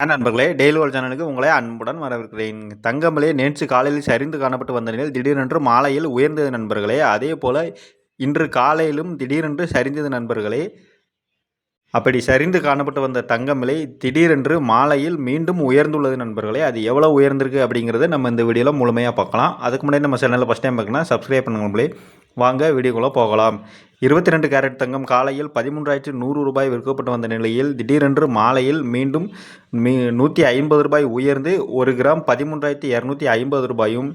நண்பர்களே, டெய்லி ஒரு சேனலுக்கு உங்களை அன்புடன் வரவேற்கிறேன். தங்கம் விலை நேற்று காலையில் சரிந்து காணப்பட்டு வந்த நிலையில் திடீரென்று மாலையில் உயர்ந்தது நண்பர்களே. அதேபோல இன்று காலையிலும் திடீரென்று சரிந்தது நண்பர்களே. அப்படி சரிந்து காணப்பட்டு வந்த தங்கம் விலை திடீரென்று மாலையில் மீண்டும் உயர்ந்துள்ளது நண்பர்களே. அது எவ்வளோ உயர்ந்திருக்கு அப்படிங்கிறத நம்ம இந்த வீடியோவில் முழுமையாக பார்க்கலாம். அதுக்கு முன்னாடி நம்ம சேனலில் ஃபஸ்ட் டைம் பார்க்கணும் சப்ஸ்கிரைப் பண்ணுங்க நண்பர்களே. வாங்க வீடியோக்குள்ளே போகலாம். 22 கேரட் தங்கம் காலையில் 13,100 ரூபாய் விற்கப்பட்டு வந்த நிலையில் திடீரென்று மாலையில் மீண்டும் 150 ரூபாய் உயர்ந்து 1 கிராம் 13,250 ரூபாயும்,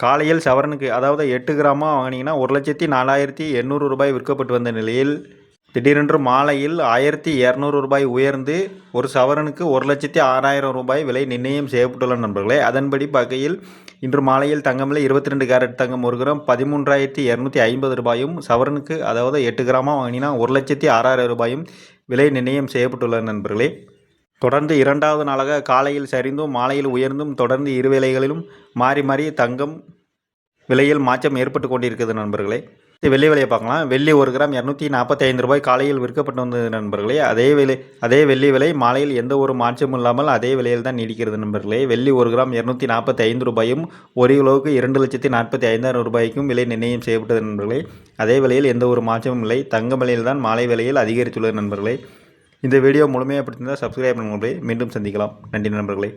காலையில் சவரனுக்கு அதாவது 8 கிராமாக வாங்கினீங்கன்னா 1,04,800 ரூபாய் விற்கப்பட்டு வந்த நிலையில் திடீரென்று மாலையில் 1,200 ரூபாய் உயர்ந்து ஒரு சவரனுக்கு 1,06,000 ரூபாய் விலை நிர்ணயம் செய்யப்பட்டுள்ள நண்பர்களே. அதன்படி பார்க்கையில் இன்று மாலையில் தங்கம் விலை 22 கேரட் தங்கம் 1 கிராம் 13,250 ரூபாயும், சவரனுக்கு அதாவது 8 கிராமாக வாங்கினா 1,06,000 ரூபாயும் விலை நிர்ணயம் செய்யப்பட்டுள்ள நண்பர்களே. தொடர்ந்து இரண்டாவது நாளாக காலையில் சரிந்தும் மாலையில் உயர்ந்தும் தொடர்ந்து இரு வேளைகளிலும் மாறி மாறி தங்கம் விலையில் மாற்றம் ஏற்பட்டு கொண்டிருக்கிறது நண்பர்களே. வெள்ளி விலையை பார்க்கலாம். வெள்ளி 1 கிராம் 245 ரூபாய் காலையில் விற்கப்பட்டு வந்தது நண்பர்களே. அதே வெள்ளி விலை மாலையில் எந்த ஒரு மாற்றமும் இல்லாமல் அதே விலையில் தான் நீடிக்கிறது நண்பர்களே. வெள்ளி 1 கிராம் 245 ரூபாயும் 1 கிலோவுக்கு 2,45,000 ரூபாய்க்கும் விலை நிர்ணயம் செய்யப்பட்டது நண்பர்களே. அதே விலையில் எந்த ஒரு மாற்றமும் இல்லை. தங்க விலையில் தான் மாலை விலையில் அதிகரித்துள்ளது நண்பர்களே. இந்த வீடியோ முழுமையாக பிடிச்சிருந்தால் சப்ஸ்கிரைப் பண்ணுங்கள். மீண்டும் சந்திக்கலாம். நன்றி நண்பர்களே.